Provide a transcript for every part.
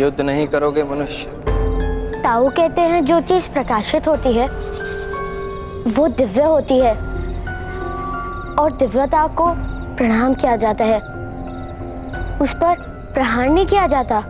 युद्ध नहीं करोगे मनुष्य? ताऊ कहते हैं जो चीज प्रकाशित होती है वो दिव्य होती है और दिव्यता को प्रणाम किया जाता है, उस पर प्रहार नहीं किया जाता।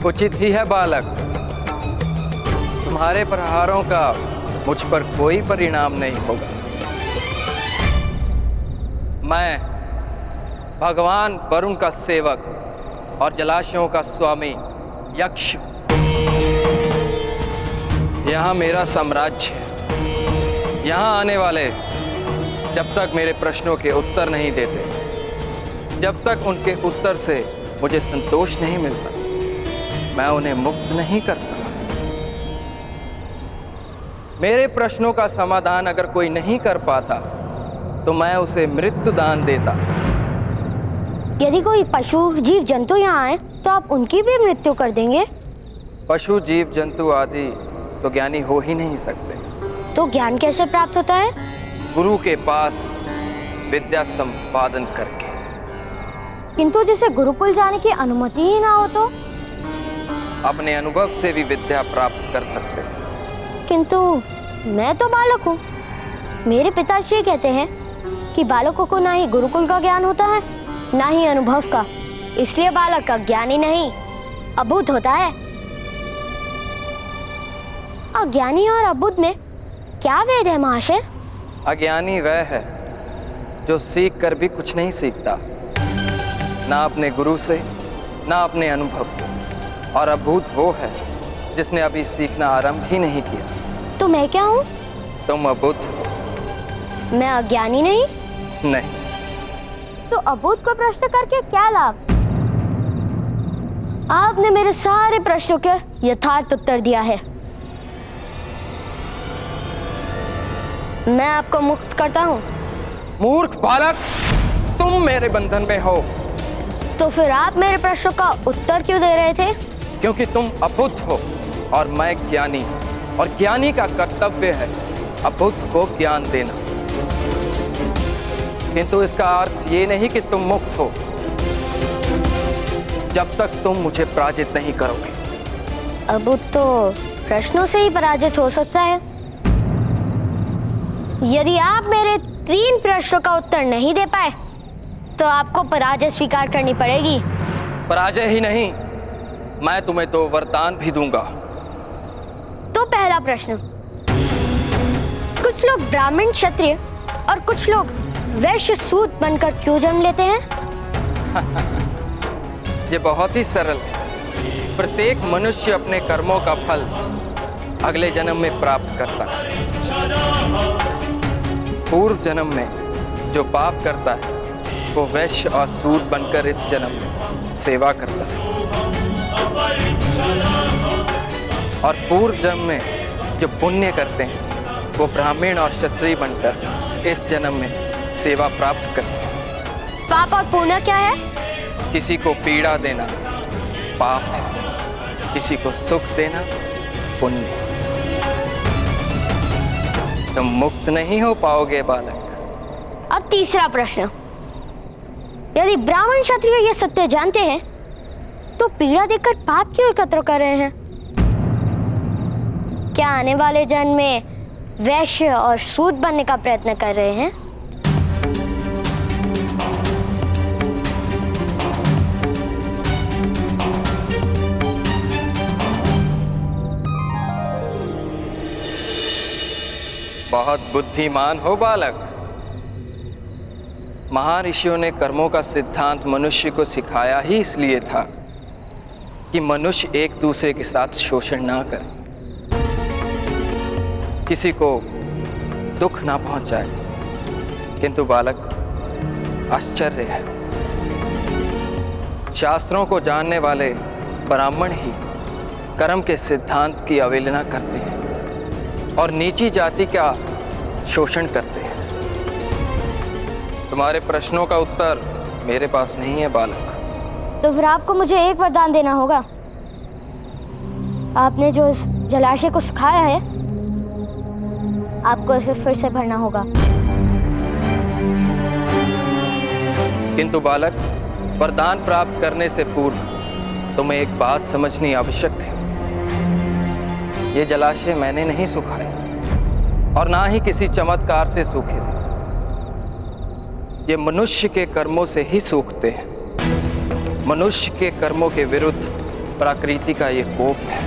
उचित ही है बालक, तुम्हारे प्रहारों का मुझ पर कोई परिणाम नहीं होगा। मैं भगवान वरुण का सेवक और जलाशयों का स्वामी यक्ष, यहाँ मेरा साम्राज्य है। यहाँ आने वाले जब तक मेरे प्रश्नों के उत्तर नहीं देते, जब तक उनके उत्तर से मुझे संतोष नहीं मिलता, मैं उन्हें मुक्त नहीं करता। मेरे प्रश्नों का समाधान अगर कोई नहीं कर पाता तो मैं उसे मृत्यु दान देता। यदि कोई पशु जीव जंतु यहाँ आए तो आप उनकी भी मृत्यु कर देंगे? पशु जीव जंतु आदि तो ज्ञानी हो ही नहीं सकते। तो ज्ञान कैसे प्राप्त होता है? गुरु के पास विद्या संपादन करके। किंतु जिसे गुरुकुल जाने की अनुमति ही ना हो तो? अपने अनुभव से भी विद्या प्राप्त कर सकते हैं। किंतु मैं तो बालक हूँ। मेरे पिताश्री कहते हैं कि बालकों को ना ही गुरुकुल का ज्ञान होता है ना ही अनुभव का, इसलिए बालक का ज्ञानी नहीं अबुद्ध होता है। अज्ञानी और अबुद्ध में क्या भेद है महाशय? अज्ञानी वह है जो सीख कर भी कुछ नहीं सीखता, ना अपने गुरु से ना अपने अनुभव से, और अबुद्ध वो है जिसने अभी सीखना आरंभ ही नहीं किया। तो मैं क्या हूँ? तुम अबुद्ध। मैं अज्ञानी नहीं? नहीं। तो अबुद्ध को प्रश्न करके क्या लाभ? आपने मेरे सारे प्रश्नों के यथार्थ उत्तर दिया है। मैं आपको मुक्त करता हूँ। मूर्ख बालक, तुम मेरे बंधन में हो। तो फिर आप मेरे प्रश्नों का उत्तर क्यों दे रहे थे? क्योंकि तुम अबुद्ध हो और मैं ज्ञानी, और ज्ञानी का कर्तव्य है अबुद्ध को ज्ञान देना। किंतु इसका अर्थ ये नहीं कि तुम मुक्त हो जब तक तुम मुझे पराजित नहीं करोगे। अबुद्ध तो प्रश्नों से ही पराजित हो सकता है। यदि आप मेरे 3 प्रश्नों का उत्तर नहीं दे पाए तो आपको पराजय स्वीकार करनी पड़ेगी। पराजय ही नहीं, मैं तुम्हें 2 वरदान भी दूंगा। तो पहला प्रश्न, कुछ लोग ब्राह्मण क्षत्रिय और कुछ लोग वैश्य सूत बनकर क्यों जन्म लेते हैं? ये बहुत ही सरल है। प्रत्येक मनुष्य अपने कर्मों का फल अगले जन्म में प्राप्त करता है। पूर्व जन्म में जो पाप करता है वो वैश्य और सूत बनकर इस जन्म में सेवा करता है, और पूर्व जन्म में जो पुण्य करते हैं वो ब्राह्मण और क्षत्रिय बनकर इस जन्म में सेवा प्राप्त करते हैं। पाप और पुण्य क्या है? किसी को पीड़ा देना पाप है, किसी को सुख देना पुण्य। तुम मुक्त नहीं हो पाओगे बालक। अब तीसरा प्रश्न, यदि ब्राह्मण क्षत्रिय ये सत्य जानते हैं तो पीड़ा देकर पाप क्यों एकत्र कर रहे हैं? क्या आने वाले जन्म में वैश्य और सूत बनने का प्रयत्न कर रहे हैं? बहुत बुद्धिमान हो बालक। महर्षियों ने कर्मों का सिद्धांत मनुष्य को सिखाया ही इसलिए था कि मनुष्य एक दूसरे के साथ शोषण ना करे, किसी को दुख ना पहुंचाए। किंतु बालक, आश्चर्य है, शास्त्रों को जानने वाले ब्राह्मण ही कर्म के सिद्धांत की अवहेलना करते हैं और नीची जाति का शोषण करते हैं। तुम्हारे प्रश्नों का उत्तर मेरे पास नहीं है बालक। तो फिर आपको मुझे एक वरदान देना होगा। आपने जो इस जलाशय को सुखाया है, आपको इसे फिर से भरना होगा। किंतु बालक, वरदान प्राप्त करने से पूर्व तुम्हें एक बात समझनी आवश्यक है। ये जलाशय मैंने नहीं सुखाया और ना ही किसी चमत्कार से सूखे। ये मनुष्य के कर्मों से ही सूखते हैं। मनुष्य के कर्मों के विरुद्ध प्रकृति का ये कोप है।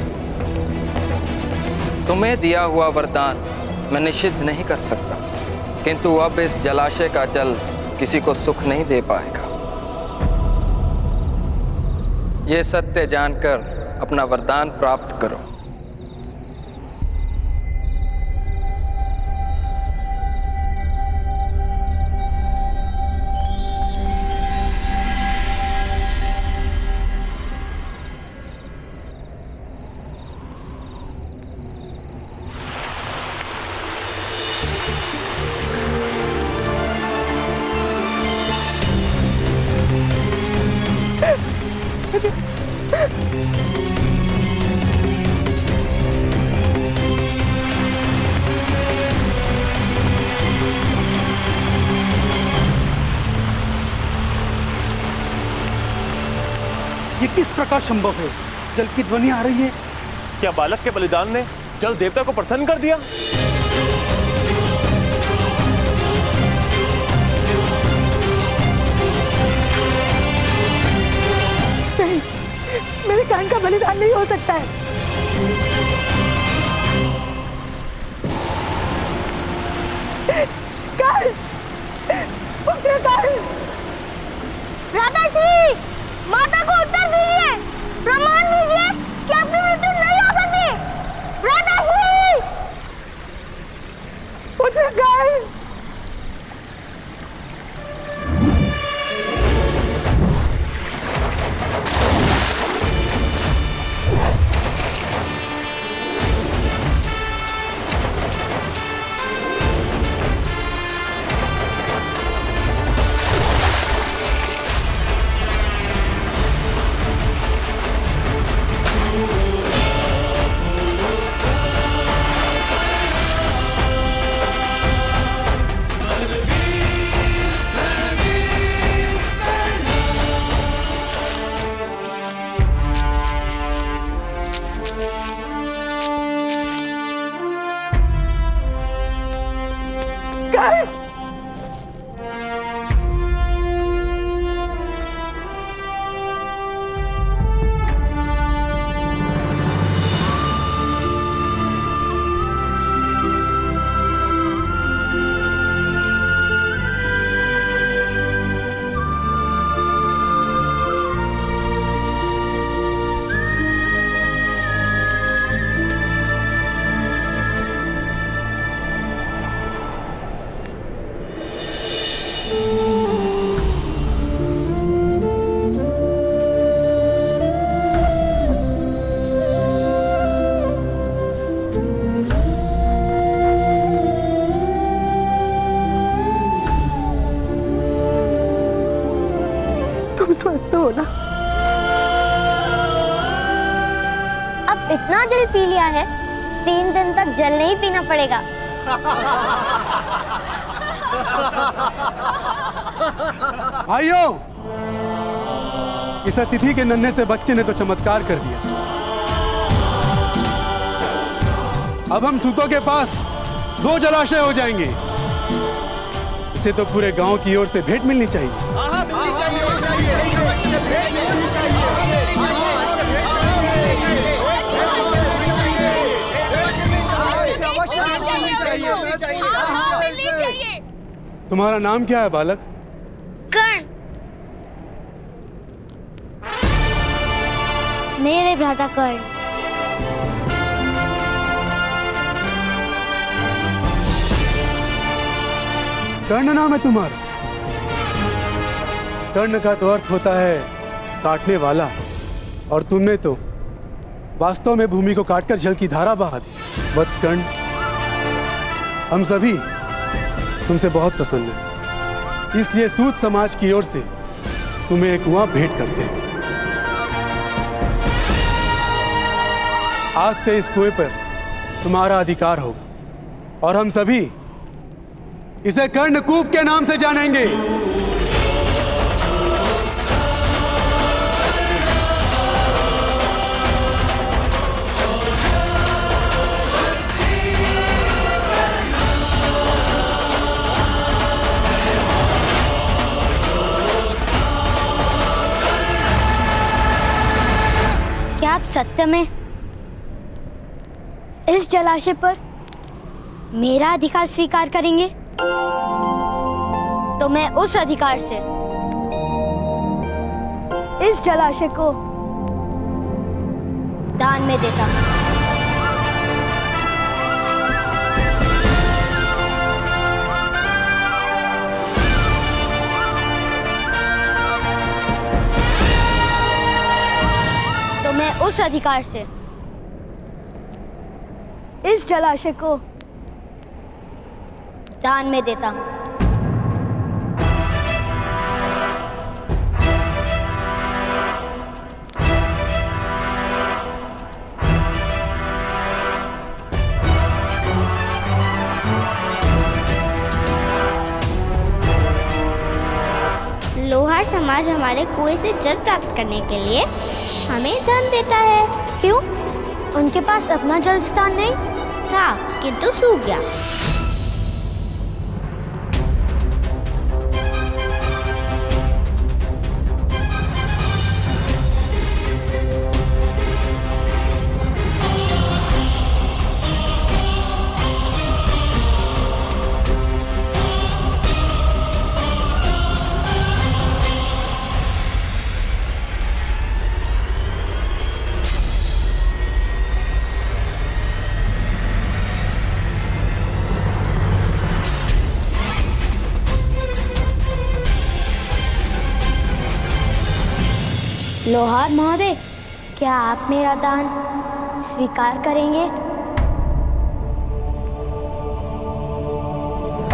तुम्हें दिया हुआ वरदान मैं निषिद्ध नहीं कर सकता, किंतु अब इस जलाशय का जल किसी को सुख नहीं दे पाएगा। ये सत्य जानकर अपना वरदान प्राप्त करो। ये किस प्रकार संभव है? जल की ध्वनि आ रही है। क्या बालक के बलिदान ने जल देवता को प्रसन्न कर दिया? नहीं, मेरे कान का बलिदान नहीं हो सकता है। काल, पुत्र काल, राधाश्री, माता को उत्तर दीजिए, प्रमाण दीजिए कि अपनी मृत्यु नहीं हो सकती। राधाश्री, पुत्र काल। स्वस्थ हो ना? अब इतना जल पी लिया है, 3 दिन तक जल नहीं पीना पड़ेगा। भाइयों, इस अतिथि के नन्हे से बच्चे ने तो चमत्कार कर दिया। अब हम सूतों के पास 2 जलाशय हो जाएंगे। इसे तो पूरे गांव की ओर से भेंट मिलनी चाहिए। तुम्हारा नाम क्या है बालक? कर्ण। मेरे भ्राता कर्ण। कर्ण नाम है तुम्हारा? कर्ण का तो अर्थ होता है काटने वाला, और तुमने तो वास्तव में भूमि को काटकर जल की धारा बहा दी। वत्स कर्ण, हम सभी तुमसे बहुत प्रसन्न हैं। इसलिए सूत समाज की ओर से तुम्हें एक कुआं भेंट करते हैं। आज से इस कुएं पर तुम्हारा अधिकार होगा और हम सभी इसे कर्णकूप के नाम से जानेंगे। क्या आप सत्य में इस जलाशय पर मेरा अधिकार स्वीकार करेंगे? तो मैं उस अधिकार से इस जलाशय को दान में देता हूं। तो मैं उस अधिकार से इस जलाशय को दान में देता हूं। लोहार समाज हमारे कुएं से जल प्राप्त करने के लिए हमें धन देता है। क्यों? उनके पास अपना जल स्थान नहीं था, किंतु सूख गया। लोहार महोदय, क्या आप मेरा दान स्वीकार करेंगे?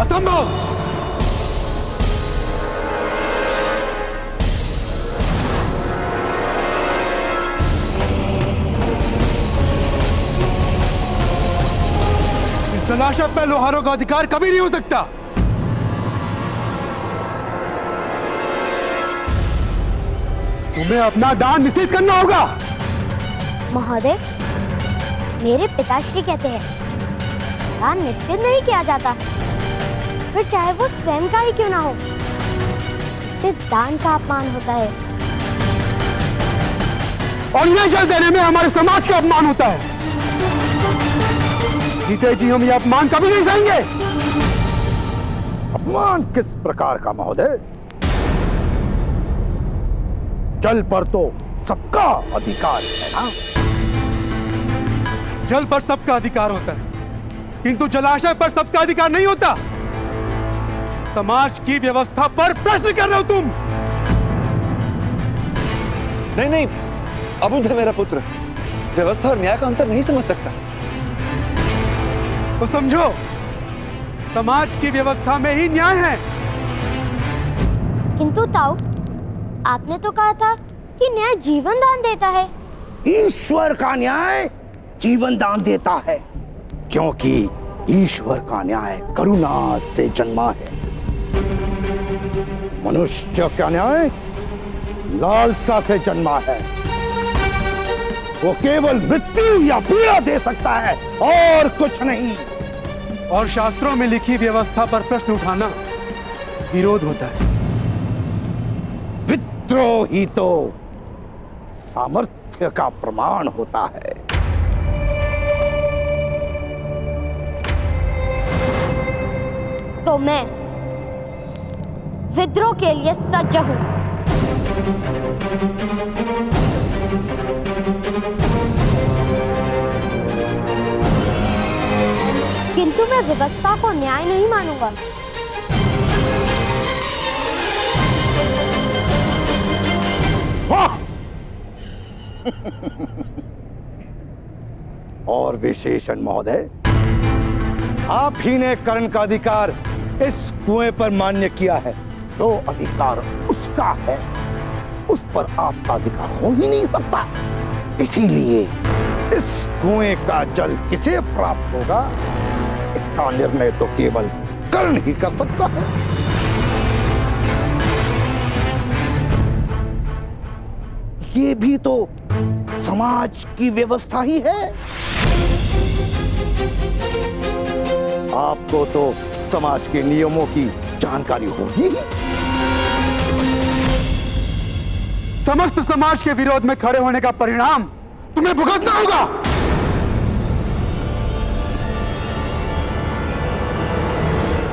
असंभव! इस जलाशय पर लोहारों का अधिकार कभी नहीं हो सकता। तुम्हें अपना दान निश्चित करना होगा। महोदय, मेरे पिताश्री कहते हैं दान निश्चित नहीं किया जाता, फिर चाहे वो स्वयं का ही क्यों ना हो। इससे दान का अपमान होता है और इन्हें जल देने में हमारे समाज का अपमान होता है। जीते जी हम ये अपमान कभी नहीं सहेंगे। अपमान किस प्रकार का महोदय? जल पर तो सबका अधिकार है ना? जल पर सबका अधिकार होता है, किंतु जलाशय पर सबका अधिकार नहीं होता। समाज की व्यवस्था पर प्रश्न कर रहे हो तुम। नहीं नहीं, अबुध है मेरा पुत्र, व्यवस्था और न्याय का अंतर नहीं समझ सकता। तो समझो, समाज की व्यवस्था में ही न्याय है। किंतु ताऊ, आपने तो कहा था कि न्याय जीवन दान देता है। ईश्वर का न्याय जीवन दान देता है, क्योंकि ईश्वर का न्याय करुणा से जन्मा है। मनुष्य का न्याय लालसा से जन्मा है। वो केवल मृत्यु या पीड़ा दे सकता है और कुछ नहीं। और शास्त्रों में लिखी व्यवस्था पर प्रश्न उठाना विरोध होता है। विद्रोह ही तो सामर्थ्य का प्रमाण होता है। तो मैं विद्रोह के लिए सज्ज हूं। किंतु मैं व्यवस्था को न्याय नहीं मानूंगा। वाह! और विशेषण महोदय, आप ही ने कर्ण का अधिकार इस कुएं पर मान्य किया है। जो अधिकार उसका है, उस पर आपका अधिकार हो ही नहीं सकता। इसीलिए इस कुएं का जल किसे प्राप्त होगा, इसका निर्णय तो केवल कर्ण ही कर सकता है। ये भी तो समाज की व्यवस्था ही है। आपको तो समाज के नियमों की जानकारी होगी। समस्त समाज के विरोध में खड़े होने का परिणाम तुम्हें भुगतना होगा।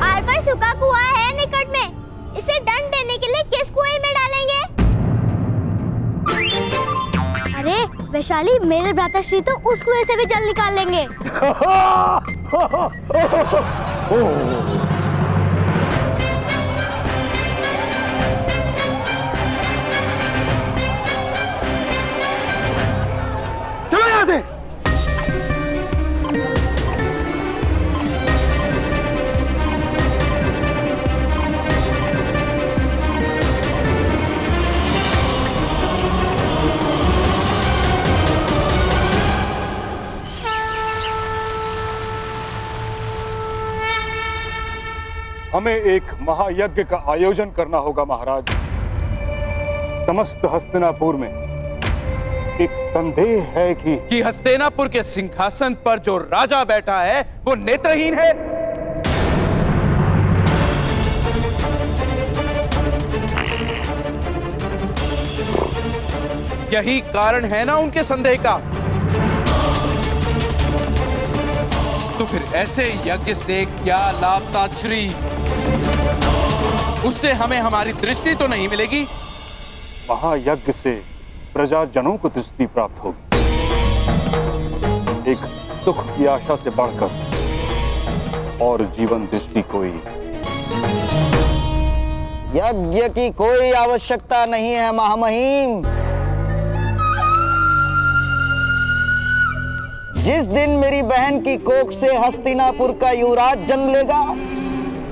और कोई सूखा कुआं है निकट में? इसे दंड देने के लिए किस कुएं में डालेंगे? अरे वैशाली, मेरे भ्राताश्री तो उस कुएं से भी जल निकाल लेंगे। चलो यहां से। हमें एक महायज्ञ का आयोजन करना होगा महाराज। समस्त हस्तिनापुर में एक संदेह है कि हस्तिनापुर के सिंहासन पर जो राजा बैठा है वो नेत्रहीन है। यही कारण है ना उनके संदेह का। तो फिर ऐसे यज्ञ से क्या लाभ ताच्छ्री? उससे हमें हमारी दृष्टि तो नहीं मिलेगी। महायज्ञ से प्रजाजनों को दृष्टि प्राप्त होगी। एक सुख की आशा से बढ़कर और जीवन दृष्टि कोई। यज्ञ की कोई आवश्यकता नहीं है महामहिम। जिस दिन मेरी बहन की कोख से हस्तिनापुर का युवराज जन्म लेगा,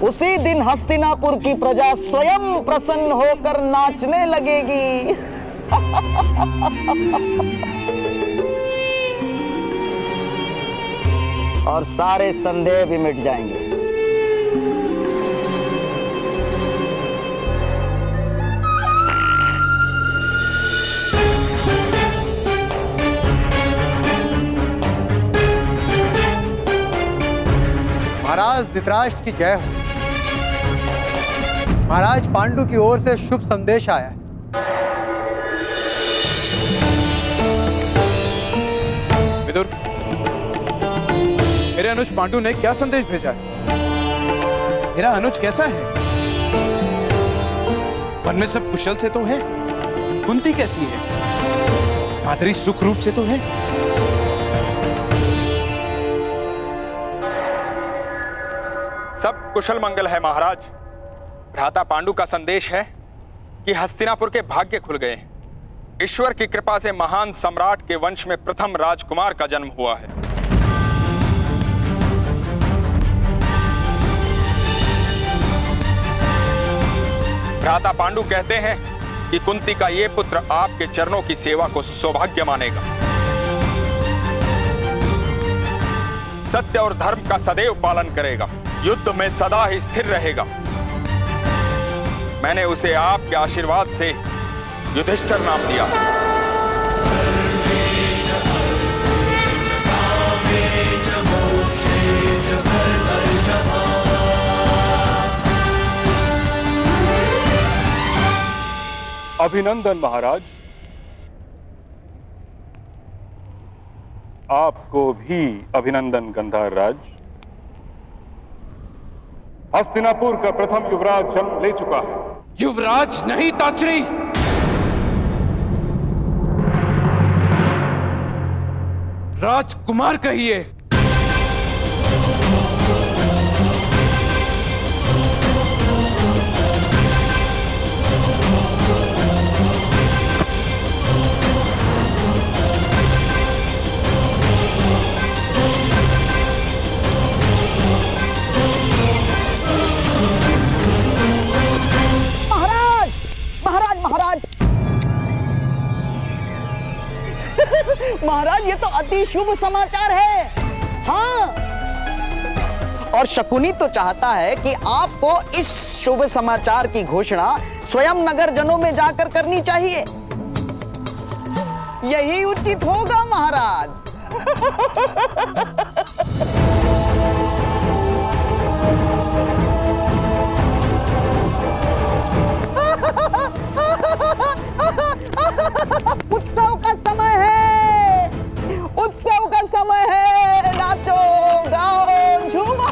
उसी दिन हस्तिनापुर की प्रजा स्वयं प्रसन्न होकर नाचने लगेगी। और सारे संदेह भी मिट जाएंगे। महाराज धृतराष्ट्र की जय हो। महाराज पांडु की ओर से शुभ संदेश आया है। विदुर, मेरे अनुज पांडु ने क्या संदेश भेजा है? मेरा अनुज कैसा है? वन में सब कुशल से तो है? कुंती कैसी है? माधुरी सुख रूप से तो है? सब कुशल मंगल है महाराज। भ्राता पांडु का संदेश है कि हस्तिनापुर के भाग्य खुल गए। ईश्वर की कृपा से महान सम्राट के वंश में प्रथम राजकुमार का जन्म हुआ है। भ्राता पांडु कहते हैं कि कुंती का ये पुत्र आपके चरणों की सेवा को सौभाग्य मानेगा। सत्य और धर्म का सदैव पालन करेगा, युद्ध में सदा ही स्थिर रहेगा। मैंने उसे आपके आशीर्वाद से युधिष्ठिर नाम दिया। अभिनंदन महाराज। आपको भी अभिनंदन गंधार राज। हस्तिनापुर का प्रथम युवराज जन्म ले चुका है। युवराज नहीं ताच्छ्री, राजकुमार कहिए। ये तो अति शुभ समाचार है। हाँ, और शकुनी तो चाहता है कि आपको इस शुभ समाचार की घोषणा स्वयं नगर जनों में जाकर करनी चाहिए। यही उचित होगा महाराज। उत्सव का समय है, उत्सव का समय है, नाचो गाओ झूमो।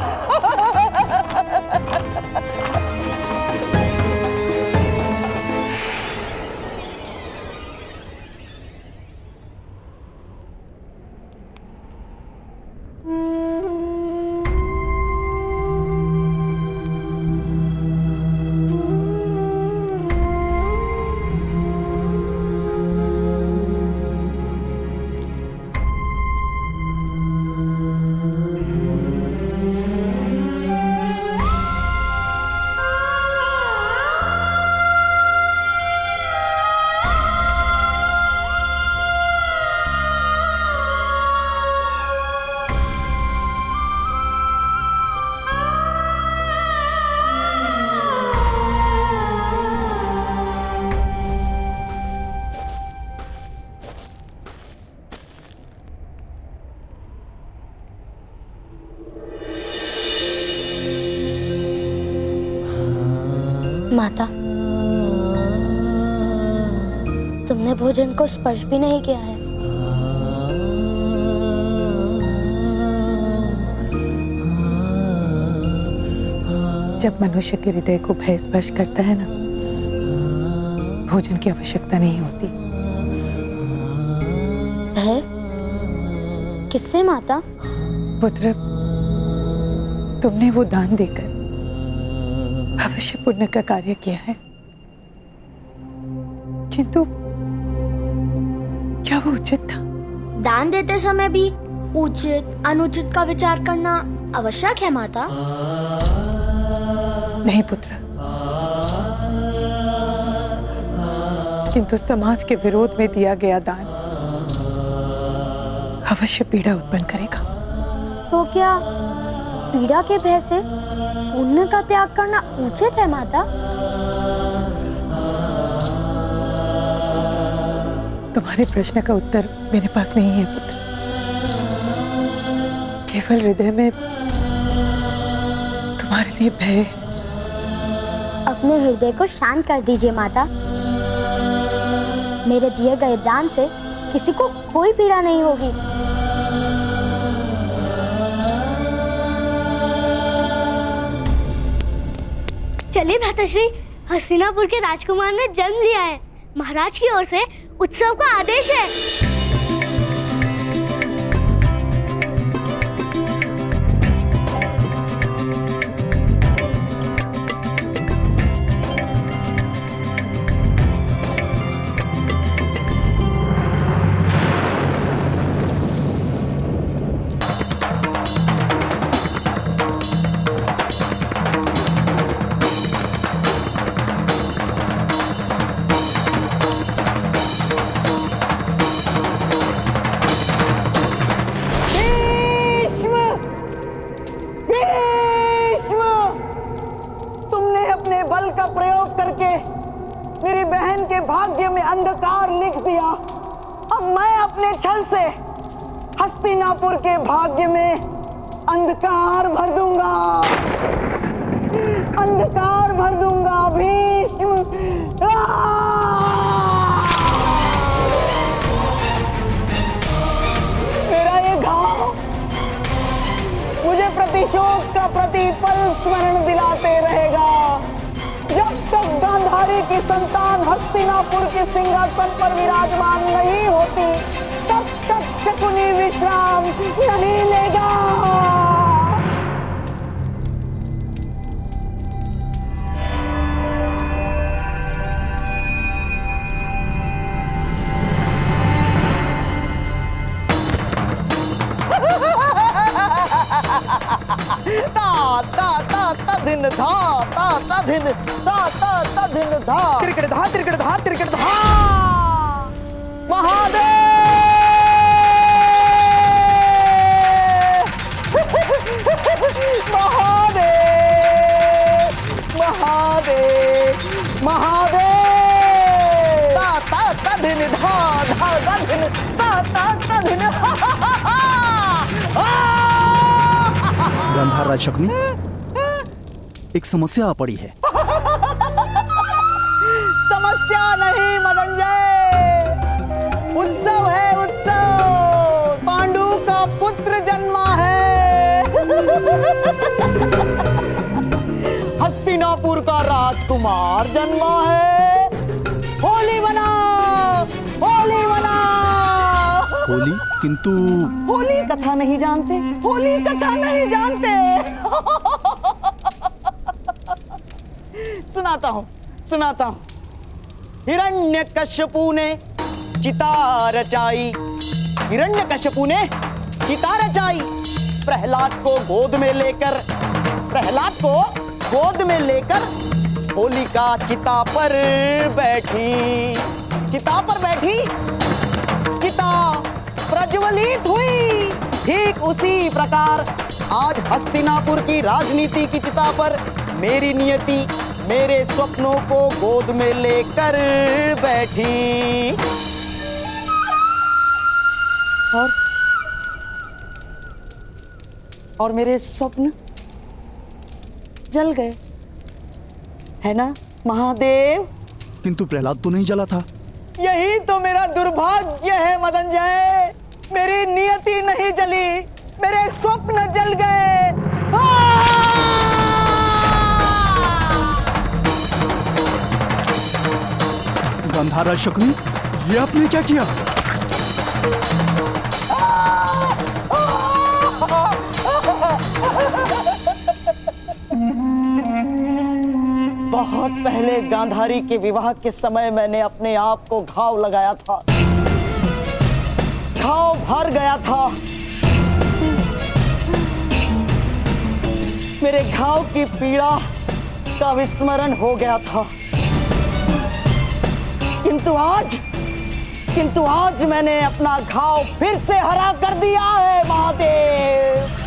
माता, तुमने भोजन को स्पर्श भी नहीं किया है। जब मनुष्य के हृदय को भय स्पर्श करता है ना, भोजन की आवश्यकता नहीं होती। है? किससे माता? पुत्र, तुमने वो दान देकर अवश्य पुण्य का कार्य किया है, किंतु क्या वो उचित था? दान देते समय भी उचित अनुचित का विचार करना आवश्यक है माता। नहीं पुत्र, किंतु समाज के विरोध में दिया गया दान अवश्य पीड़ा उत्पन्न करेगा। तो क्या पीड़ा के भय से पुण्य का त्याग करना उचित है माता? तुम्हारे प्रश्न का उत्तर मेरे पास नहीं है पुत्र। केवल हृदय में तुम्हारे लिए भय है। अपने हृदय को शांत कर दीजिए माता। मेरे दिए गए दान से किसी को कोई पीड़ा नहीं होगी। चलिए भ्राताश्री, हस्तिनापुर के राजकुमार ने जन्म लिया है। महाराज की ओर से उत्सव का आदेश है। मेरी बहन के भाग्य में अंधकार लिख दिया। अब मैं अपने छल से हस्तिनापुर के भाग्य में अंधकार भर दूंगा, अंधकार भर दूंगा। भीष्म, मेरा ये घाव मुझे प्रतिशोध का प्रतिपल स्मरण दिलाते रहेगा। जब तक गांधारी की संतान हस्तिनापुर के सिंहासन पर विराजमान नहीं होती, तब तक शकुनी विश्राम नहीं लेगा। ता ता ता ता दिन धा ता ता दिन ता ता ता दिन धा तिरकड़ धा तिरकड़ धा तिरकड़ धा। महादेव गांधार राज शकुनी, एक समस्या आ पड़ी है। समस्या नहीं मदनजय, उत्सव है उत्सव। पांडु का पुत्र जन्मा है। हस्तिनापुर का राजकुमार जन्मा है। होली मनाओ, होली मनाओ। होली? किंतु होली कथा नहीं जानते? होली कथा नहीं जानते? सुनाता हूं। हिरण्यकश्यपु ने चिता रचाई। हिरण्यकश्यपु ने चिता रचाई। प्रहलाद को गोद में लेकर होलिका चिता पर बैठी। चिता प्रज्वलित हुई। ठीक उसी प्रकार आज हस्तिनापुर की राजनीति की चिता पर मेरी नियति मेरे स्वप्नों को गोद में लेकर बैठी। और मेरे स्वप्न जल गए, है ना महादेव? किंतु प्रहलाद तो नहीं जला था। यही तो मेरा दुर्भाग्य है मदनजय। मेरी नियति नहीं जली, मेरे स्वप्न जल गए। गांधार राज शकुनी, ये आपने क्या किया? बहुत पहले गांधारी के विवाह के समय मैंने अपने आप को घाव लगाया था। घाव भर गया था। मेरे घाव की पीड़ा का विस्मरण हो गया था। किंतु आज मैंने अपना घाव फिर से हरा कर दिया है महादेव।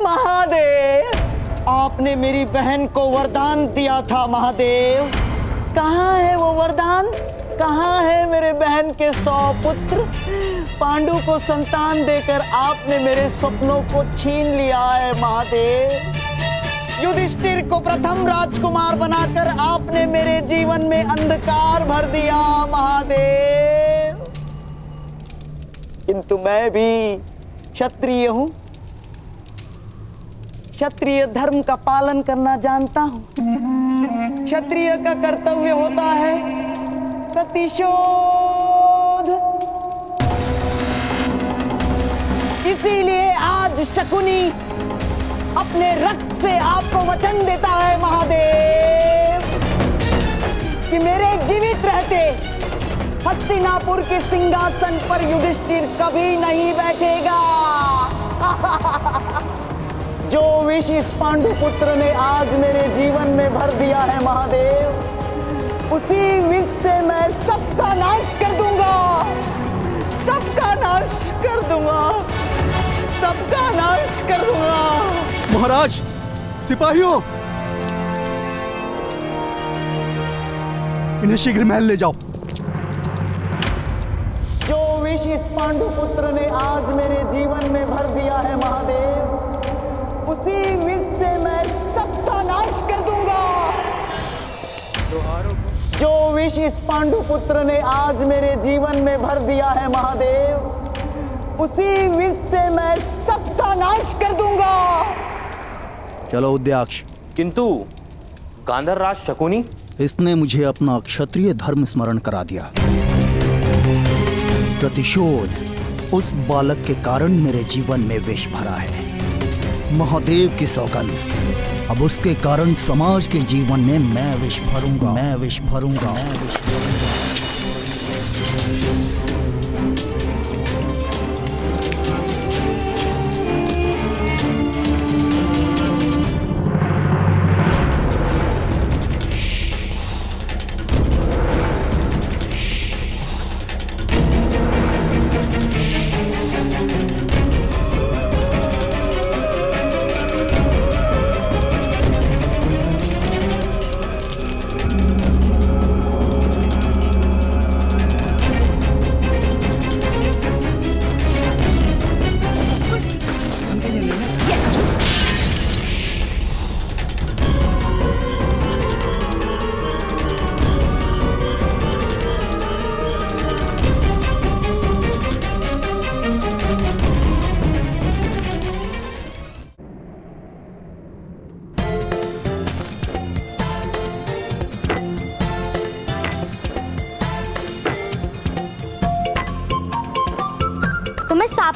महादेव, आपने मेरी बहन को वरदान दिया था महादेव। कहाँ है वो वरदान? कहाँ है मेरे बहन के 100 पुत्र? पांडु को संतान देकर आपने मेरे स्वप्नों को छीन लिया है महादेव। युधिष्ठिर को प्रथम राजकुमार बनाकर आपने मेरे जीवन में अंधकार भर दिया महादेव। किंतु मैं भी क्षत्रिय हूं, क्षत्रिय धर्म का पालन करना जानता हूं। क्षत्रिय का कर्तव्य होता है प्रतिशोध। इसीलिए आज शकुनी अपने रक्त से आपको वचन देता है महादेव कि मेरे जीवित रहते हस्तिनापुर के सिंहासन पर युधिष्ठिर कभी नहीं बैठेगा। जो विष इस पांडु पुत्र ने आज मेरे जीवन में भर दिया है महादेव, उसी विष से मैं सबका नाश कर दूंगा। सबका नाश कर दूंगा। सबका नाश कर दूंगा। महाराज, सिपाहियों, इन्हें शीघ्र महल ले जाओ। जो विष इस पांडु पुत्र ने आज मेरे जीवन में भर दिया है महादेव, उसी विष से मैं सबका नाश कर दूंगा। जो विष इस पांडु पुत्र ने आज मेरे जीवन में भर दिया है महादेव, उसी विष से मैं सबका नाश कर दूंगा। चलो उद्याक्ष। किंतु गांधार राज शकुनी, इसने मुझे अपना क्षत्रिय धर्म स्मरण करा दिया। प्रतिशोध उस बालक के कारण मेरे जीवन में विष भरा है। महादेव की सौगंध, अब उसके कारण समाज के जीवन में मैं विष भरूंगा। मैं विष भरूंगा। मैं विष भरूंगा।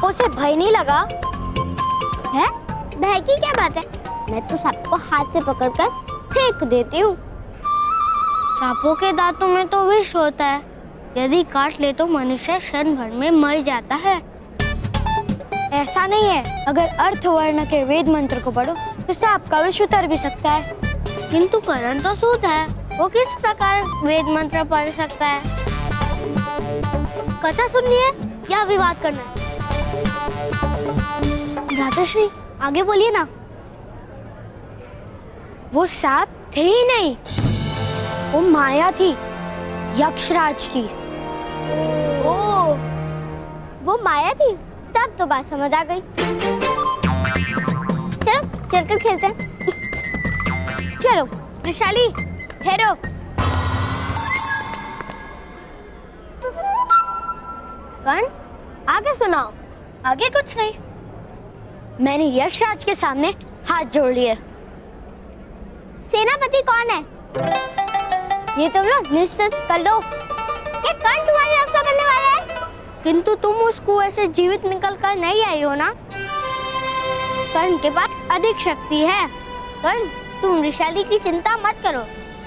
उसे भय नहीं लगा है? भय की क्या बात है? मैं तो सांप को हाथ से पकड़कर फेंक देती हूँ। सांपों के दांतों में तो विष होता है, यदि काट ले तो मनुष्य क्षण भर में मर जाता है। ऐसा नहीं है, अगर अर्थवर्ण के वेद मंत्र को पढ़ो तो सांप का विष उतर भी सकता है। किंतु करण तो सूत है, वो किस प्रकार वेद मंत्र पढ़ सकता है? कथा सुननी है या विवाद करना है? भ्राताश्री आगे बोलिए ना। वो सांप थे ही नहीं, वो माया थी, यक्षराज की। ओ, वो माया थी, तब तो बात समझ आ गई। चलो चलकर खेलते हैं। चलो वृषाली, ठहरो। कर्ण, आगे सुनाओ। आगे कुछ नहीं, मैंने यक्षराज के सामने हाथ जोड़ लिए। सेनापति कौन है? ये तुम लोग निश्चित कर लो। क्या कर्ण तुम्हारी रक्षा करने वाला है? किंतु तुम उस कुएं से जीवित निकलकर नहीं आई हो ना? कर्ण के पास अधिक शक्ति है। कर्ण, तुम वृषाली की चिंता मत करो,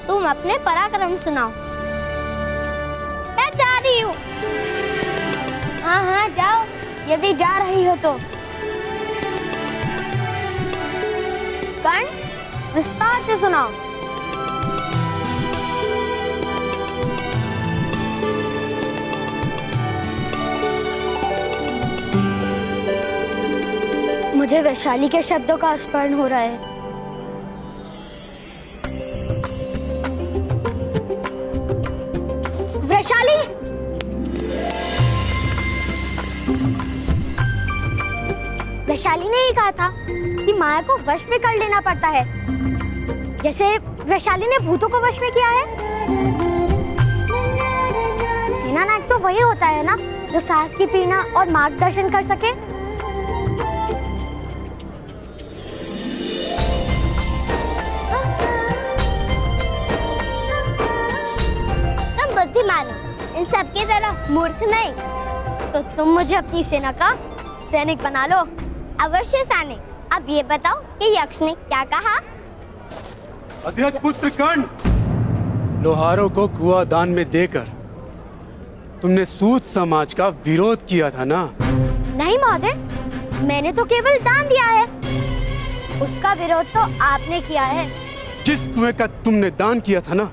तुम अपने पराक्रम सुनाओ। मैं जा रही हूँ। हाँ हाँ जाओ, यदि जा रही हो तो। कर्ण, विस्तार से सुनाओ। मुझे वैशाली के शब्दों का स्मरण हो रहा है। वैशाली, वैशाली ने ही कहा था कि माया को वश में कर लेना पड़ता है, जैसे वैशाली ने भूतों को वश में किया है। सेनानायक तो वही होता है ना जो साहस की प्रेरणा और मार्गदर्शन कर सके। तुम बुद्धिमान हो, इन सब की तरह मूर्ख नहीं। तो तुम मुझे अपनी सेना का सैनिक बना लो। अवश्य सैनिक। अब ये बताओ कि यक्ष ने क्या कहा? अध्यक्ष पुत्र कर्ण, लोहारों को कुआं दान में देकर तुमने सूत समाज का विरोध किया था ना? नहीं महोदय, मैंने तो केवल दान दिया है, उसका विरोध तो आपने किया है। जिस कुएं का तुमने दान किया था ना,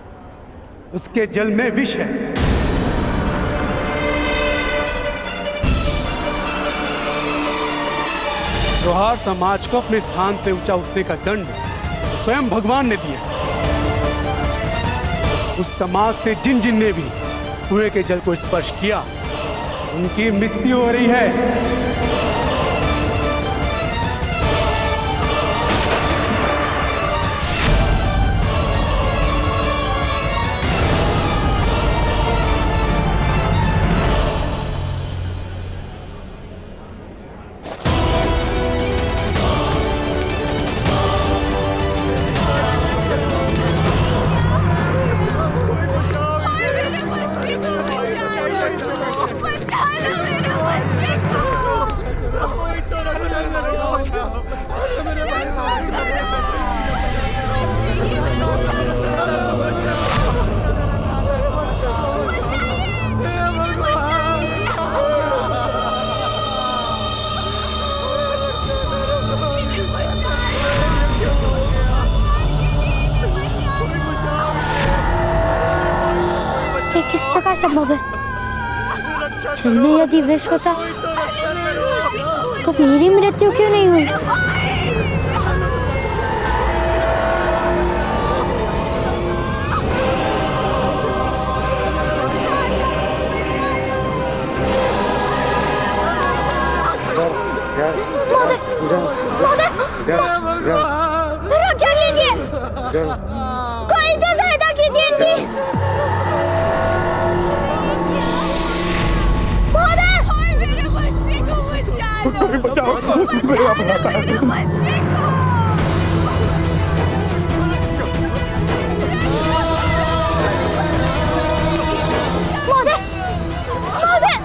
उसके जल में विष है। लोहार समाज को अपने स्थान से ऊंचा उठने का दंड स्वयं भगवान ने दिया। उस समाज से जिन जिन ने भी कुएं के जल को स्पर्श किया, उनकी मृत्यु हो रही है। किस प्रकार संभव है? जल में यदि विष होता तो मेरी मृत्यु क्यों नहीं हुई? रक्षा कीजिए, कोई तो सहायता कीजिए इनकी। बचाओ, मेरा भ्राता है। महोदय, महोदय,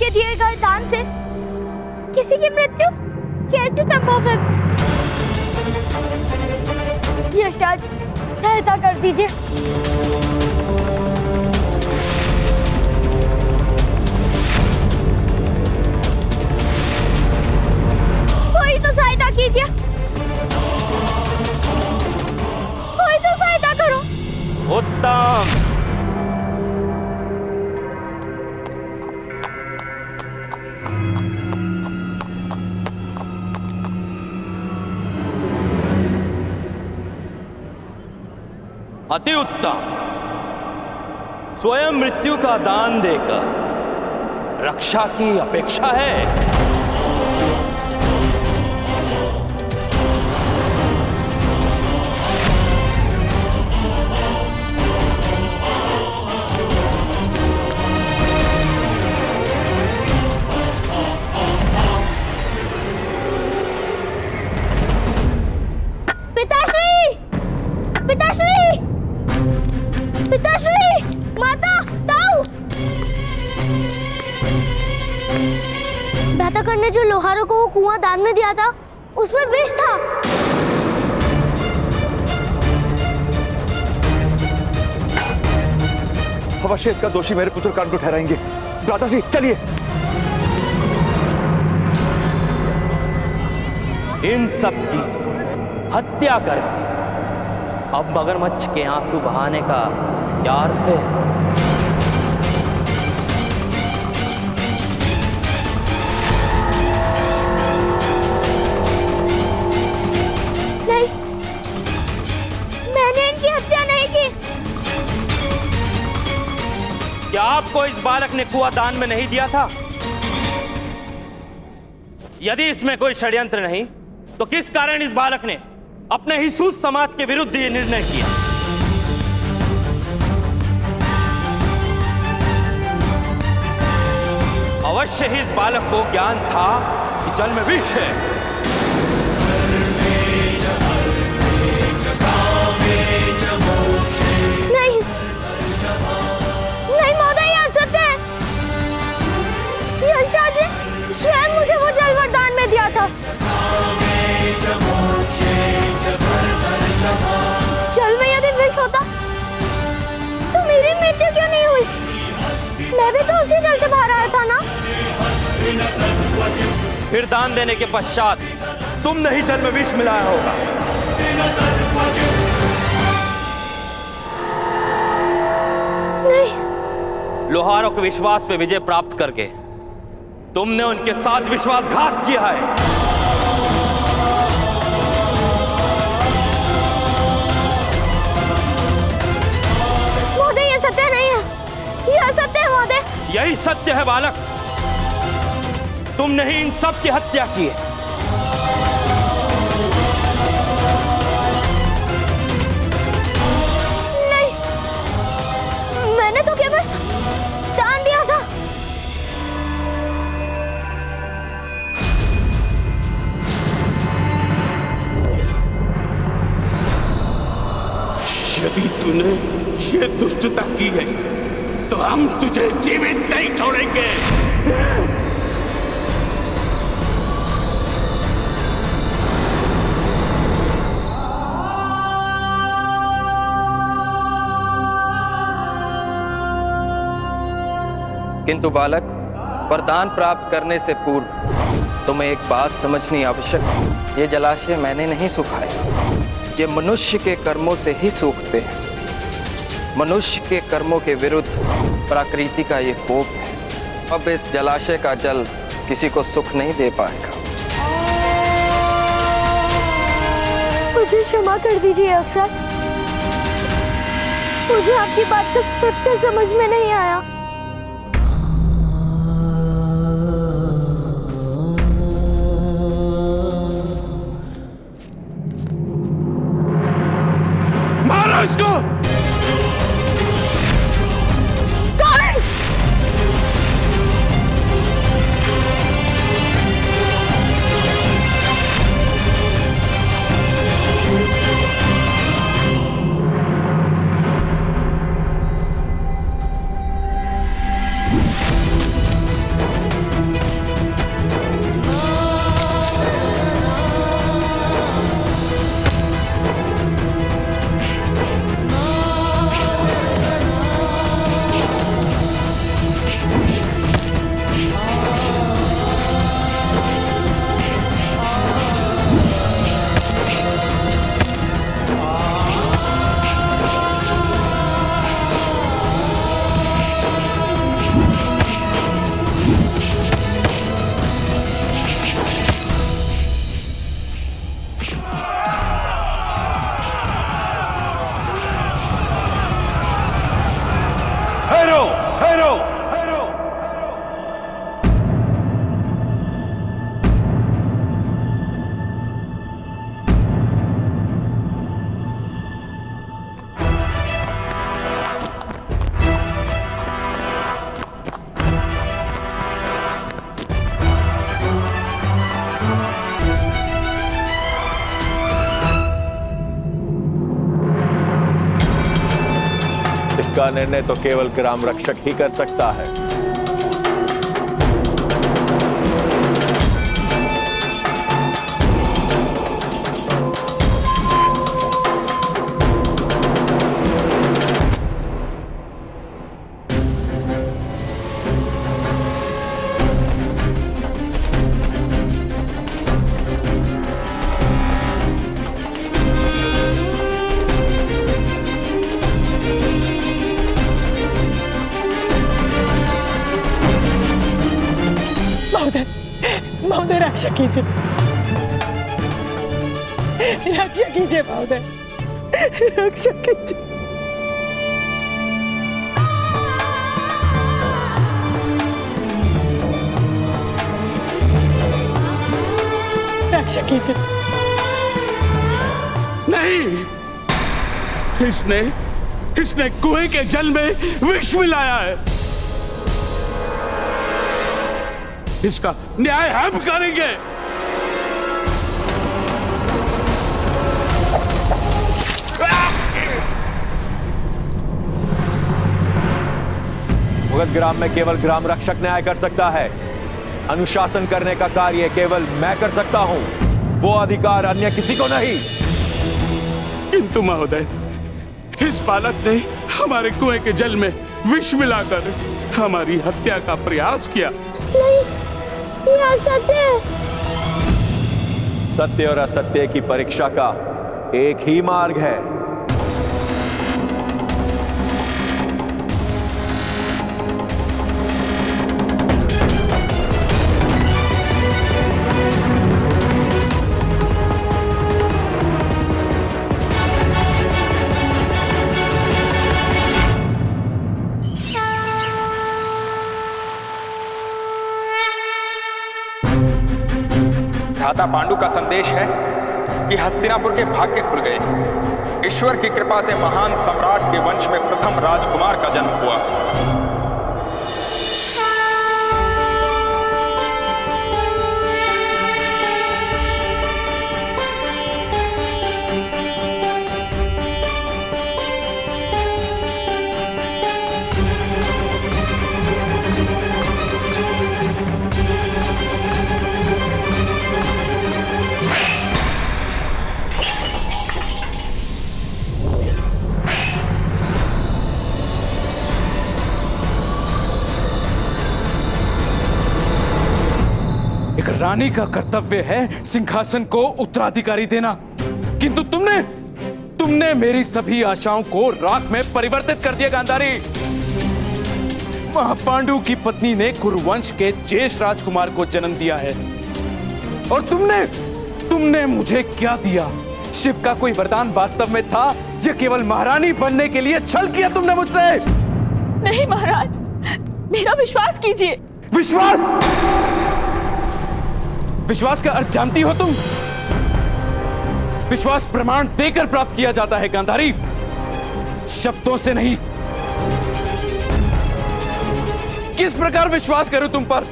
के दिए गए दान से किसी की मृत्यु कैसे संभव है? यशराज, सहायता कर दीजिए। कोई तो सहायता कीजिए, कोई तो सहायता करो। उत्तम। अति उत्तम। स्वयं मृत्यु का दान देकर रक्षा की अपेक्षा है। पिताश्री! पिताश्री! पिताश्री! माता! ताऊ! भ्राताकर्ण ने जो लोहारों को वो कुआं दान में दिया था, उसमें विष था। अवश्य इसका दोषी मेरे पुत्र कांडू ठहराएंगे। भ्राताश्री, चलिए। इन सब की हत्या करके अब मगरमच्छ के आंसू बहाने का क्या अर्थ है? नहीं, मैंने इनकी हत्या नहीं की। क्या आपको इस बालक ने कुआं दान में नहीं दिया था? यदि इसमें कोई षड्यंत्र नहीं, तो किस कारण इस बालक ने अपने ही सूत समाज के विरुद्ध ये निर्णय किया? अवश्य ही इस बालक को ज्ञान था कि जल में विष है। नहीं, नहीं महोदय, यह सत्य है। यशराज ने स्वयं मुझे वो जल वरदान में दिया था। जल में यदि विष होता तो मेरी मृत्यु क्यों नहीं हुई? मैं भी तो उसी जल से बाहर आया था ना। फिर दान देने के पश्चात तुमने ही जल में विष मिलाया होगा। नहीं। लोहारों के विश्वास पे विजय प्राप्त करके तुमने उनके साथ विश्वासघात किया है। सत्य नहीं है, यह सत्य है महोदय। यही सत्य है बालक। तुमने ही इन सब की हत्या की है। नहीं, मैंने तो केवल दान दिया था। यदि तूने ये दुष्टता की है तो हम तुझे जीवित नहीं छोड़ेंगे। किंतु बालक, वरदान प्राप्त करने से पूर्व तुम्हें एक बात समझनी आवश्यक है। ये जलाशय मैंने नहीं सुखाया, ये मनुष्य के कर्मों से ही सूखते हैं। मनुष्य के कर्मों के विरुद्ध प्रकृति का ये कोप है। अब इस जलाशय का जल किसी को सुख नहीं दे पाएगा। मुझे क्षमा कर दीजिए अक्षर, मुझे आपकी बात का सत्य समझ में नहीं आया। मारो इसको। इसका निर्णय तो केवल ग्राम रक्षक ही कर सकता है। महोदय रक्षा कीजिए, रक्षा कीजिए महोदय, रक्षा कीजिए। रक्षा कीजिए। नहीं, इसने कुएं के जल में विष मिलाया है। इसका न्याय हम करेंगे। मुगध ग्राम में केवल ग्राम रक्षक न्याय कर सकता है। अनुशासन करने का कार्य केवल मैं कर सकता हूं, वो अधिकार अन्य किसी को नहीं। किंतु महोदय, इस बालक ने हमारे कुएं के जल में विष मिलाकर हमारी हत्या का प्रयास किया। ये असत्य है। सत्य और असत्य की परीक्षा का एक ही मार्ग है। भ्राता पांडु का संदेश है कि हस्तिनापुर के भाग्य खुल गए। ईश्वर की कृपा से महान सम्राट के वंश में प्रथम राजकुमार का जन्म हुआ। एक रानी का कर्तव्य है सिंहासन को उत्तराधिकारी देना, किंतु तुमने मेरी सभी आशाओं को राख में परिवर्तित कर दिया। गांधारी, महापांडु की पत्नी ने कुरुवंश के ज्येष्ठ राजकुमार को जन्म दिया है, और तुमने मुझे क्या दिया? शिव का कोई वरदान वास्तव में था या केवल महारानी बनने के लिए छल किया तुमने मुझसे? नहीं महाराज, मेरा विश्वास कीजिए। विश्वास का अर्थ जानती हो तुम? विश्वास प्रमाण देकर प्राप्त किया जाता है गांधारी, शब्दों से नहीं। किस प्रकार विश्वास करूं तुम पर?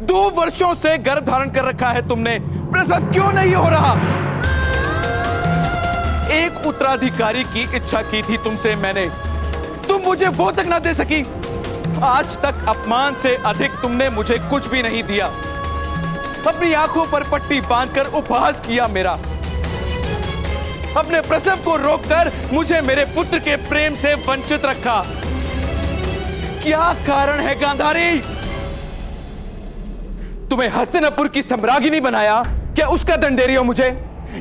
2 वर्षों से गर्भ धारण कर रखा है तुमने, प्रसव क्यों नहीं हो रहा? एक उत्तराधिकारी की इच्छा की थी तुमसे मैंने, तुम मुझे वो तक ना दे सकी। आज तक अपमान से अधिक तुमने मुझे कुछ भी नहीं दिया। अपनी आंखों पर पट्टी बांधकर उपहास किया मेरा। अपने प्रसव को रोककर मुझे मेरे पुत्र के प्रेम से वंचित रखा। क्या कारण है गांधारी? तुम्हें हस्तिनापुर की सम्राज्ञी बनाया, क्या उसका दंड दे रही हो मुझे?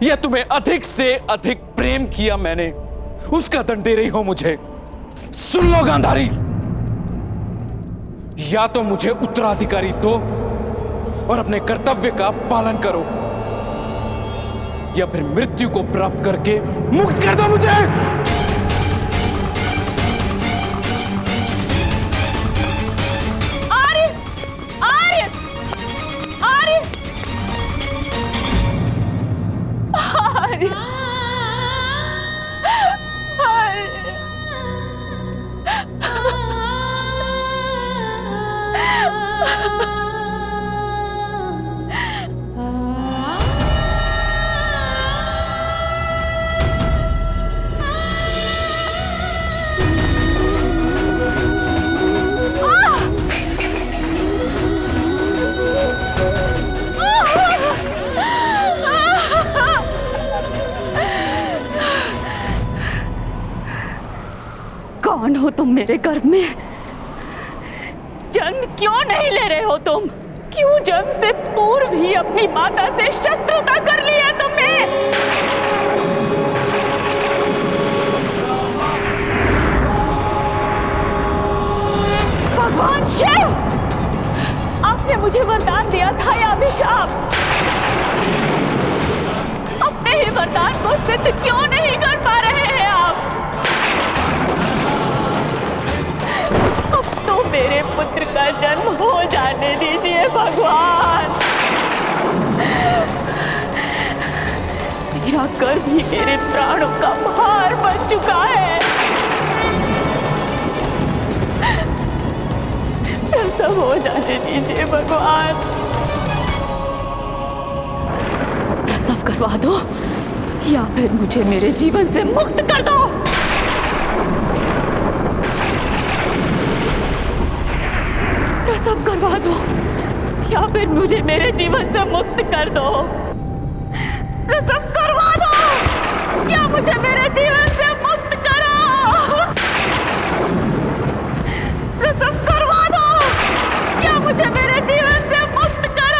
या तुम्हें अधिक से अधिक प्रेम किया मैंने, उसका दंड दे रही हो मुझे? सुन लो गांधारी, या तो मुझे उत्तराधिकारी दो और अपने कर्तव्य का पालन करो, या फिर मृत्यु को प्राप्त करके मुक्त कर दो मुझे। आर्य, आर्य, आर्य, आर्य, मेरे गर्भ में जन्म क्यों नहीं ले रहे हो तुम? क्यों जन्म से पूर्व ही अपनी माता से शत्रुता कर ली है तुमने? भगवान शिव, आपने मुझे वरदान दिया था या अभिशाप? अपने ही वरदान को सिद्ध क्यों नहीं कर पा रहे हैं आप? अब तो मेरे पुत्र का जन्म हो जाने दीजिए भगवान। मेरा गर्भ ही मेरे प्राणों का भार बन चुका है। प्रसव हो जाने दीजिए भगवान। प्रसव करवा दो या फिर मुझे मेरे जीवन से मुक्त कर दो। प्रसव करवा दो या फिर मुझे मेरे जीवन से मुक्त कर दो। प्रसव करवा दो या मुझे मेरे जीवन से मुक्त करो। प्रसव करवा दो या मुझे मेरे जीवन से मुक्त करो।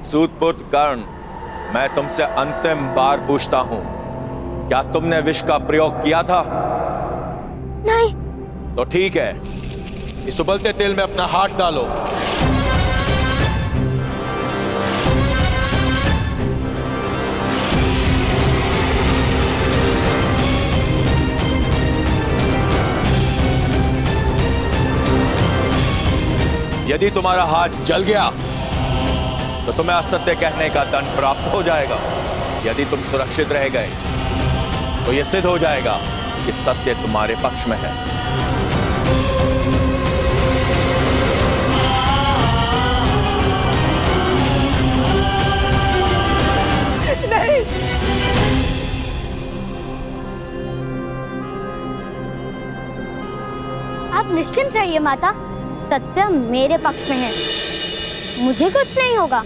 सूतपुत्र कर्ण, मैं तुमसे अंतिम बार पूछता हूं, क्या तुमने विष का प्रयोग किया था? नहीं। तो ठीक है, इस उबलते तेल में अपना हाथ डालो। यदि तुम्हारा हाथ जल गया तो तुम्हें असत्य कहने का दंड प्राप्त हो जाएगा। यदि तुम सुरक्षित रह गए तो यह सिद्ध हो जाएगा कि सत्य तुम्हारे पक्ष में है। नहीं। आप निश्चिंत रहिए माता, सत्य मेरे पक्ष में है, मुझे कुछ नहीं होगा।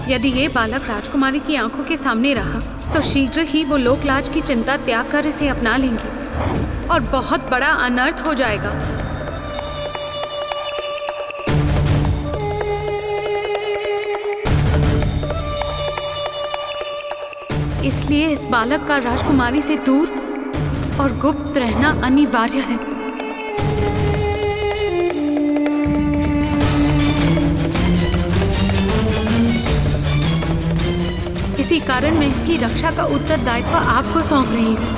यदि ये बालक राजकुमारी की आंखों के सामने रहा तो शीघ्र ही वो लोकलाज की चिंता त्याग कर इसे अपना लेंगे और बहुत बड़ा अनर्थ हो जाएगा। इसलिए इस बालक का राजकुमारी से दूर और गुप्त रहना अनिवार्य है। इसी कारण मैं इसकी रक्षा का उत्तरदायित्व आपको सौंप रही हूँ।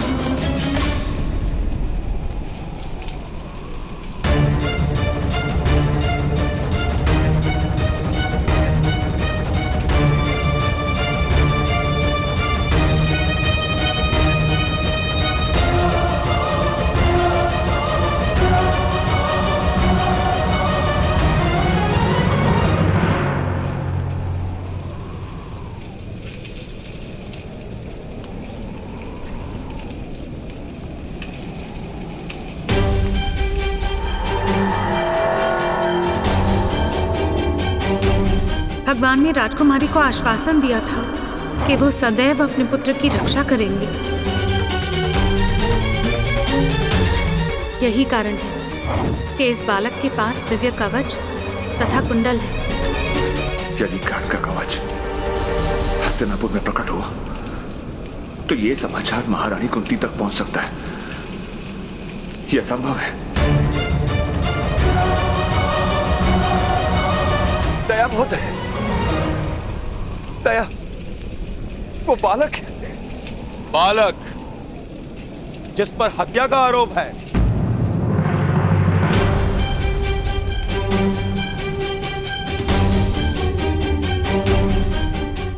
भगवान ने राजकुमारी को आश्वासन दिया था कि वो सदैव अपने पुत्र की रक्षा करेंगे। यही कारण है कि इस बालक के पास दिव्य कवच तथा कुंडल है। यदि ज्ञान का कवच हस्तिनापुर में प्रकट हुआ तो ये समाचार महारानी कुंती तक पहुंच सकता है। यह संभव है। दया बहुत है। दया, वो बालक है। बालक जिस पर हत्या का आरोप है।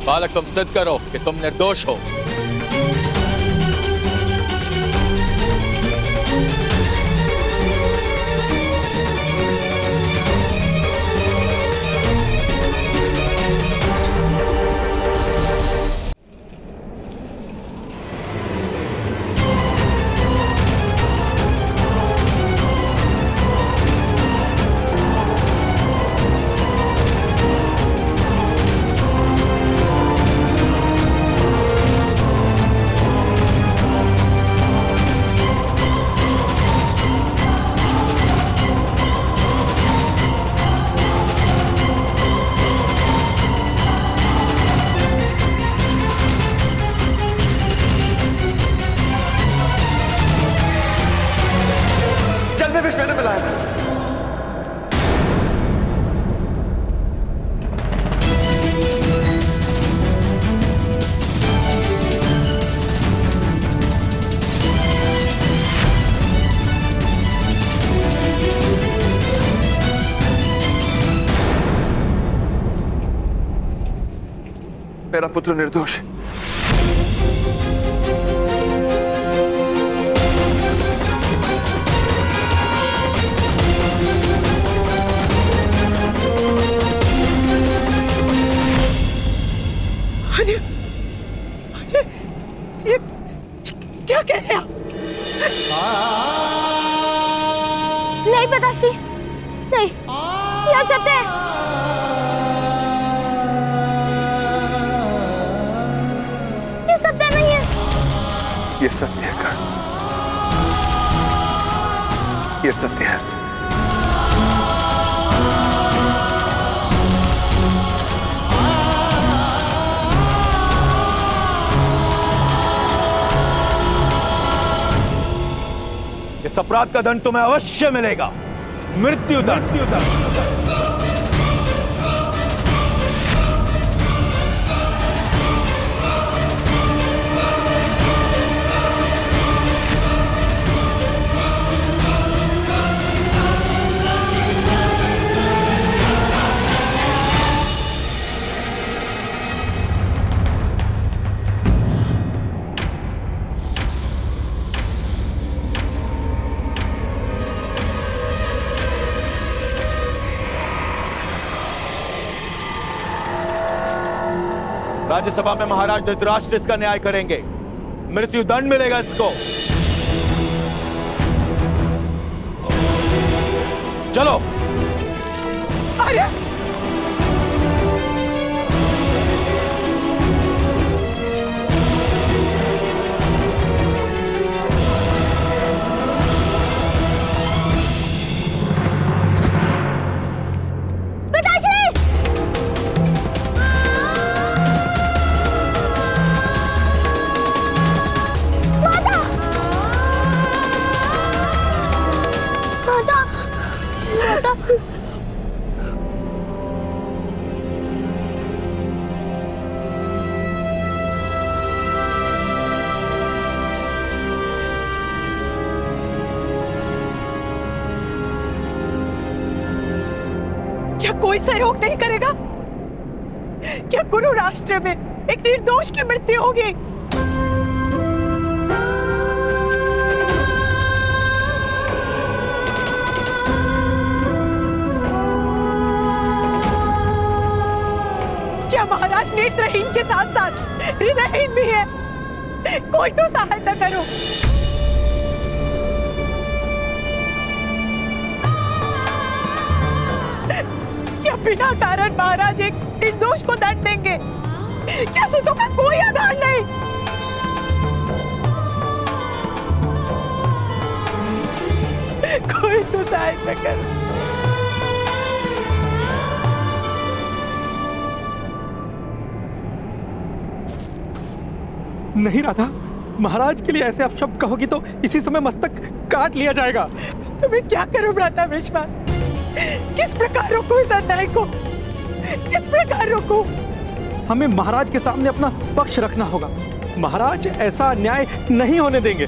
बालक, तुम सिद्ध करो कि तुम निर्दोष हो। मेरा पुत्र निर्दोष। ये क्या कह रहे हैं? नहीं पिताश्री, नहीं, यह सत्य है। ये सत्य नहीं है। ये सत्य है कर्ण, ये सत्य है। इस अपराध का दंड तुम्हें अवश्य मिलेगा, मृत्यु दंड। राज्यसभा में महाराज धृतराष्ट्र इसका न्याय करेंगे, मृत्यु दंड मिलेगा इसको। चलो। अरे क्या कोई सहयोग नहीं करेगा? क्या गुरु राष्ट्र में एक निर्दोष की मृत्यु होगी? क्या महाराज नेत्रहीन के साथ साथ हृदयहीन भी है? कोई तो सहायता करो। क्या बिना कारण महाराज एक निर्दोष को दंड देंगे? क्या सूतों का कोई आधार नहीं? कोई तो सहायता करो। नहीं राधा, महाराज के लिए ऐसे अपशब्द कहोगी तो इसी समय मस्तक काट लिया जाएगा। तुम्हें क्या करूं भ्राता भीष्मा? किस प्रकार रोकूं इस अन्याय को? किस प्रकार रोकूं? हमें महाराज के सामने अपना पक्ष रखना होगा। महाराज ऐसा अन्याय नहीं होने देंगे।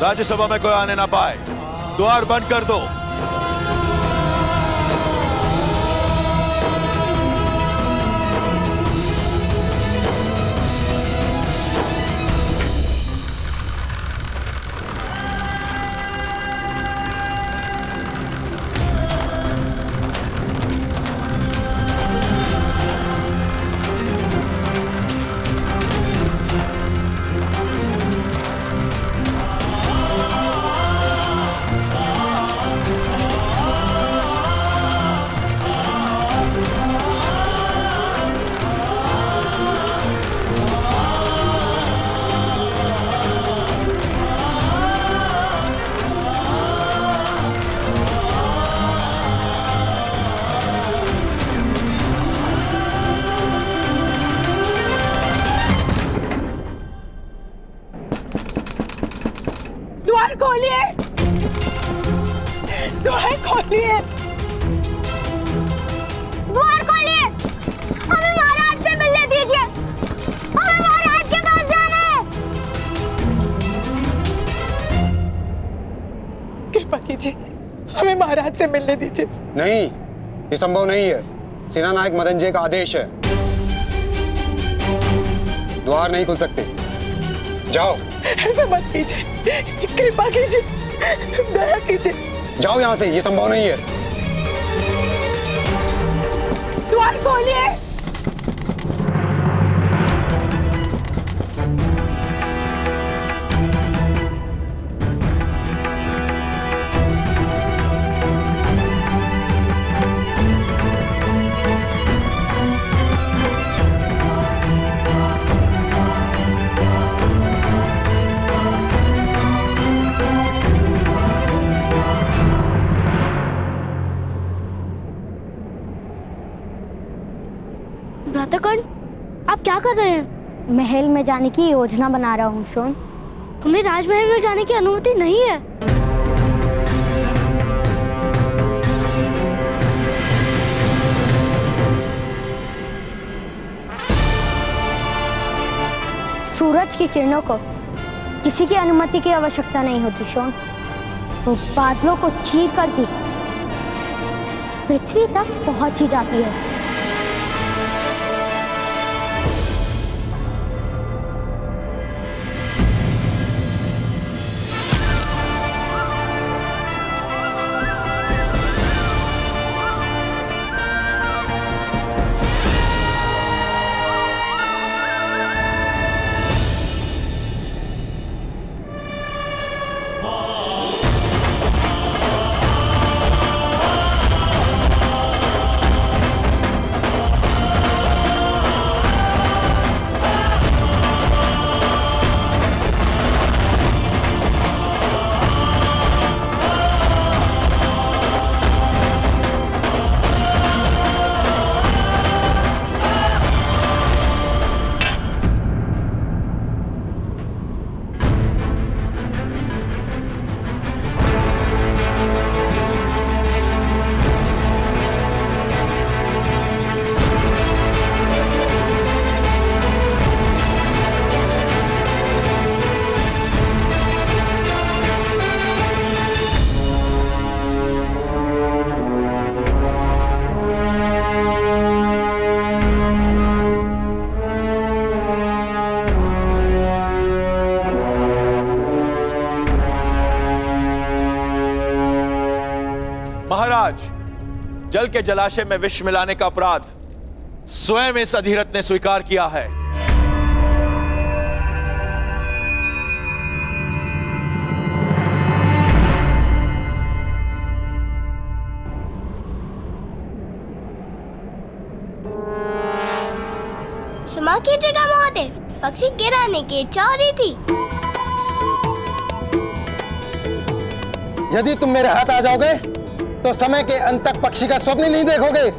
राज्यसभा में कोई आने ना पाए, द्वार बंद कर दो। द्वार खोलिए! द्वार खोलिए! द्वार खोलिए! हमें महाराज से मिलने दीजिए! हमें महाराज के पास जाना है! कृपा कीजिए, हमें महाराज से मिलने दीजिए। नहीं, ये संभव नहीं है। सेना नायक मदनजय का आदेश है, द्वार नहीं खुल सकते। जाओ। ऐसा मत कीजिए, कृपा कीजिए, दया कीजिए। जाओ यहाँ से, ये संभव नहीं है। द्वार खोलिए! भ्राताकर्ण, आप क्या कर रहे हैं? महल में जाने की योजना बना रहा हूँ शोन। हमें राजमहल में जाने की अनुमति नहीं है। सूरज की किरणों को किसी की अनुमति की आवश्यकता नहीं होती शोन। वो बादलों को चीर कर भी पृथ्वी तक पहुंच ही जाती है। जल के जलाशय में विष मिलाने का अपराध स्वयं इस अधिरथ ने स्वीकार किया है। क्षमा कीजिएगा महोदय, पक्षी गिराने की इच्छा हो रही थी। यदि तुम मेरे हाथ आ जाओगे तो समय के अंत तक पक्षी का स्वप्न नहीं देखोगे।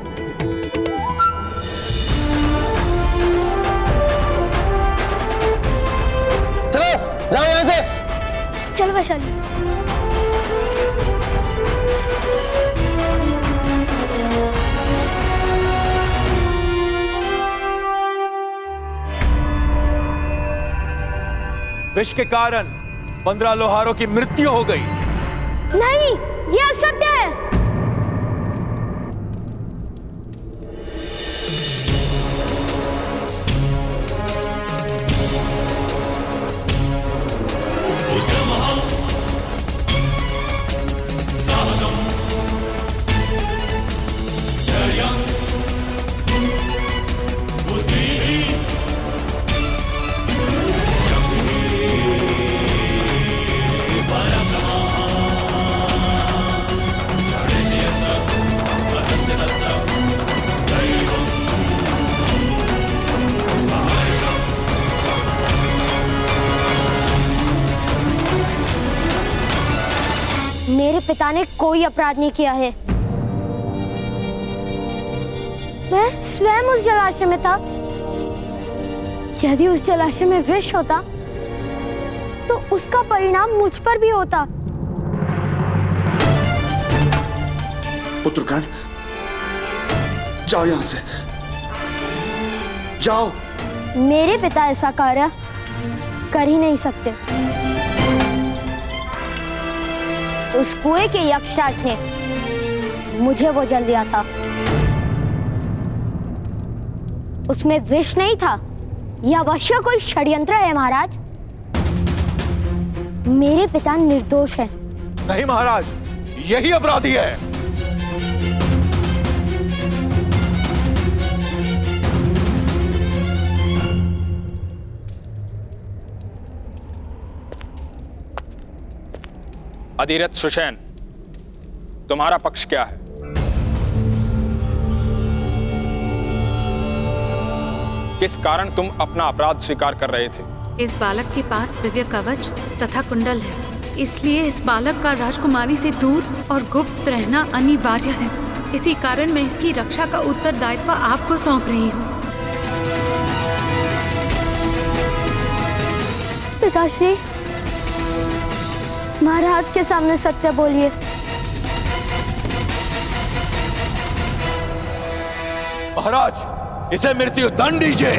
चलो जाओ यहां से। चलो वैशाली। विष के कारण 15 लोहारों की मृत्यु हो गई। नहीं, ये असत्य है। मेरे पिता ने कोई अपराध नहीं किया है। मैं स्वयं उस जलाशय में था। यदि उस जलाशय में विष होता तो उसका परिणाम मुझ पर भी होता। पुत्रकान, जाओ यहां से, जाओ। मेरे पिता ऐसा कार्य कर ही नहीं सकते। उस कुएं के यक्षराज ने मुझे वो जल दिया था। उसमें विष नहीं था। यह अवश्य कोई षड्यंत्र है महाराज। मेरे पिता निर्दोष हैं। नहीं महाराज, यही अपराधी है। अधिरथ सुषेण, तुम्हारा पक्ष क्या है? किस कारण तुम अपना अपराध स्वीकार कर रहे थे? इस बालक के पास दिव्य कवच तथा कुंडल है, इसलिए इस बालक का राजकुमारी से दूर और गुप्त रहना अनिवार्य है। इसी कारण मैं इसकी रक्षा का उत्तरदायित्व आपको सौंप रही हूँ। पिताश्री, महाराज के सामने सत्य बोलिए। महाराज, इसे मृत्यु दंड दीजिए।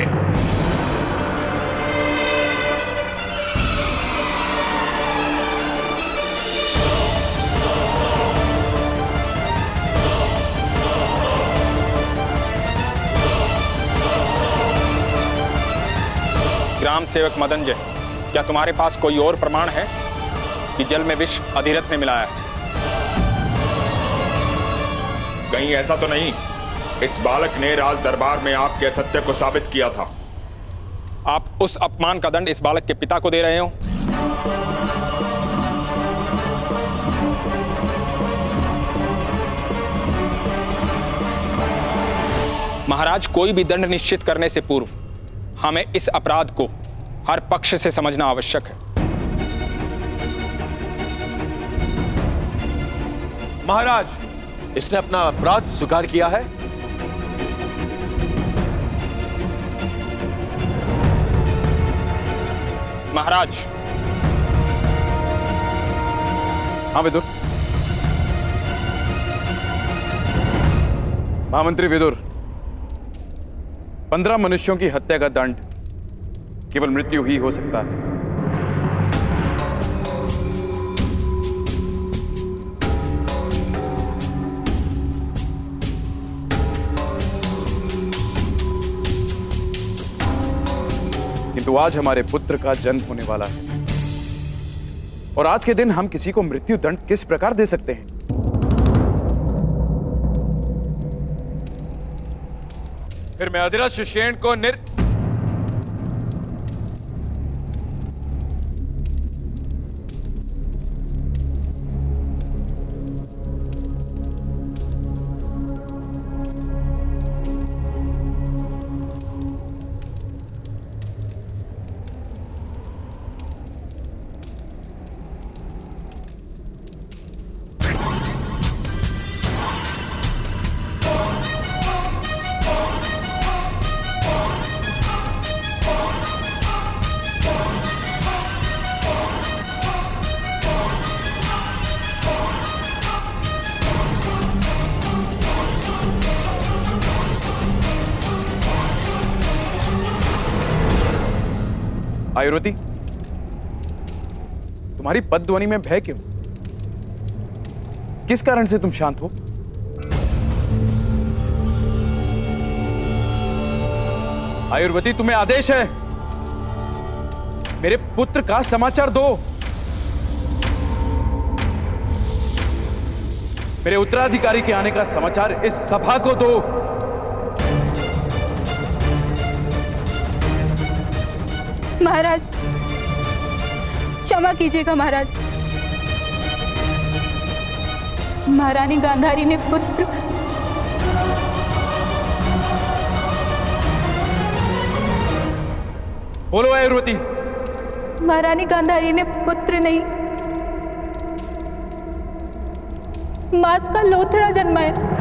ग्राम सेवक मदनजय, क्या तुम्हारे पास कोई और प्रमाण है कि जल में विष अधिरथ ने मिलाया है? कहीं ऐसा तो नहीं इस बालक ने राज दरबार में आपके असत्य को साबित किया था? आप उस अपमान का दंड इस बालक के पिता को दे रहे हो? महाराज, कोई भी दंड निश्चित करने से पूर्व हमें इस अपराध को हर पक्ष से समझना आवश्यक है। महाराज, इसने अपना अपराध स्वीकार किया है। महाराज। हाँ विदुर। महामंत्री विदुर, 15 मनुष्यों की हत्या का दंड केवल मृत्यु ही हो सकता है। किंतु आज हमारे पुत्र का जन्म होने वाला है और आज के दिन हम किसी को मृत्यु दंड किस प्रकार दे सकते हैं? फिर मैं अधिरथ सुषेण को आयुर्वती, तुम्हारी पदध्वनि में भय क्यों? किस कारण से तुम शांत हो? आयुर्वती, तुम्हें आदेश है, मेरे पुत्र का समाचार दो। मेरे उत्तराधिकारी के आने का समाचार इस सभा को दो। महाराज, क्षमा कीजिएगा महाराज। महारानी गांधारी ने पुत्र बोलो आयुर्वती। महारानी गांधारी ने पुत्र नहीं, मांस का लोथड़ा जन्मा है।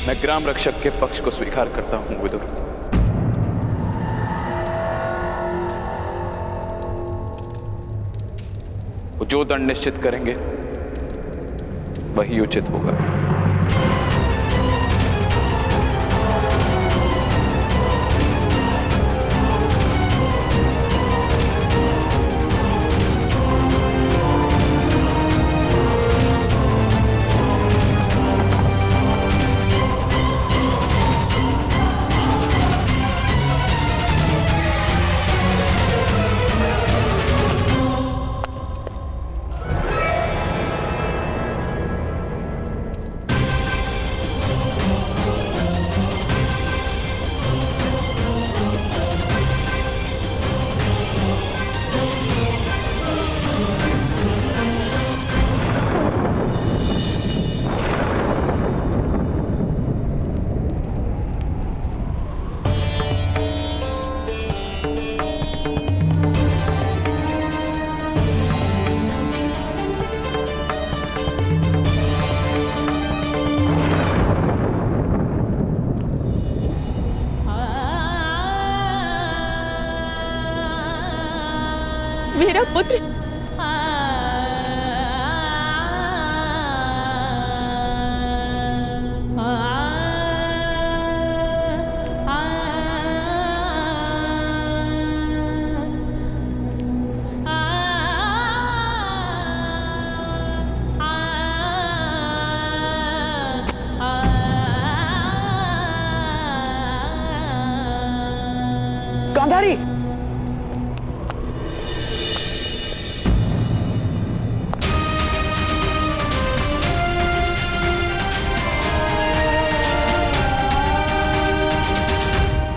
मैं ग्राम रक्षक के पक्ष को स्वीकार करता हूं विदुर। वो जो दंड निश्चित करेंगे वही उचित होगा। मेरा पुत्र गांधारी,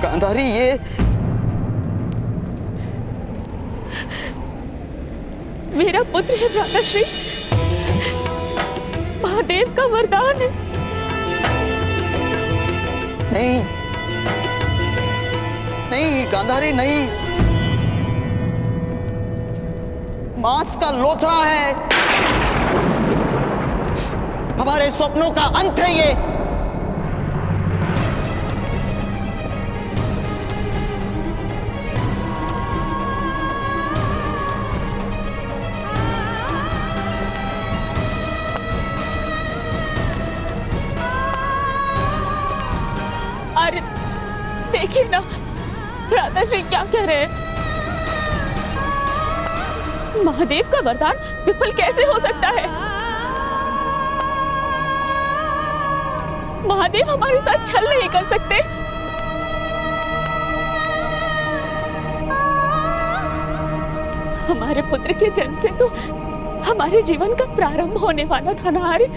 गांधारी, ये मेरा पुत्र है भ्राताश्री। महादेव का वरदान है। नहीं नहीं गांधारी, नहीं, मांस का लोथड़ा है, हमारे स्वप्नों का अंत है ये। अरे देखिए ना भ्राताश्री क्या कह रहे हैं। महादेव का वरदान विफल कैसे हो सकता है? महादेव हमारे साथ छल नहीं कर सकते। हमारे पुत्र के जन्म से तो हमारे जीवन का प्रारंभ होने वाला था ना आर्य।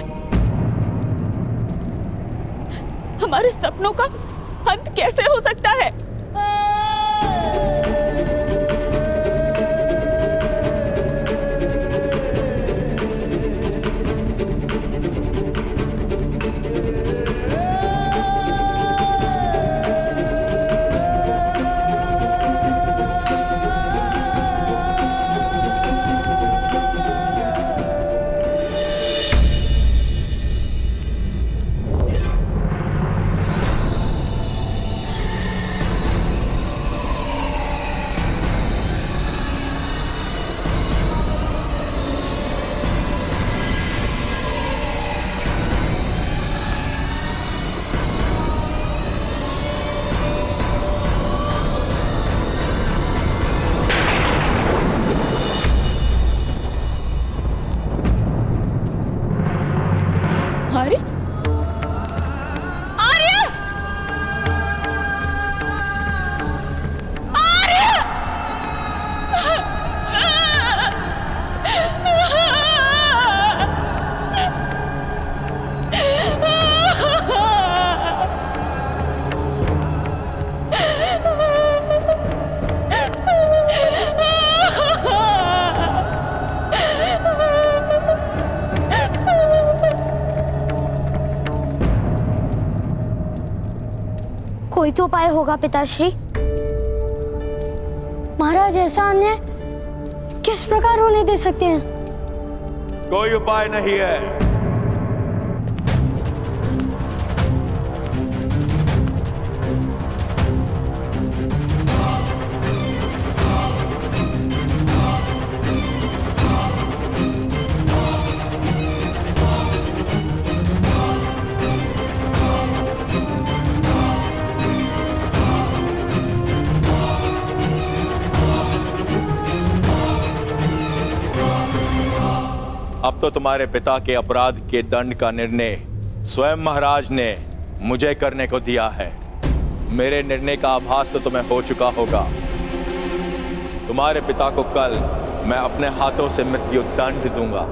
हमारे सपनों का अंत कैसे हो सकता है? कोई तो उपाय होगा पिताश्री। महाराज ऐसा अन्याय किस प्रकार होने दे सकते हैं? कोई उपाय नहीं है। अब तो तुम्हारे पिता के अपराध के दंड का निर्णय स्वयं महाराज ने मुझे करने को दिया है। मेरे निर्णय का आभास तो तुम्हें हो चुका होगा। तुम्हारे पिता को कल मैं अपने हाथों से मृत्यु दंड दूंगा।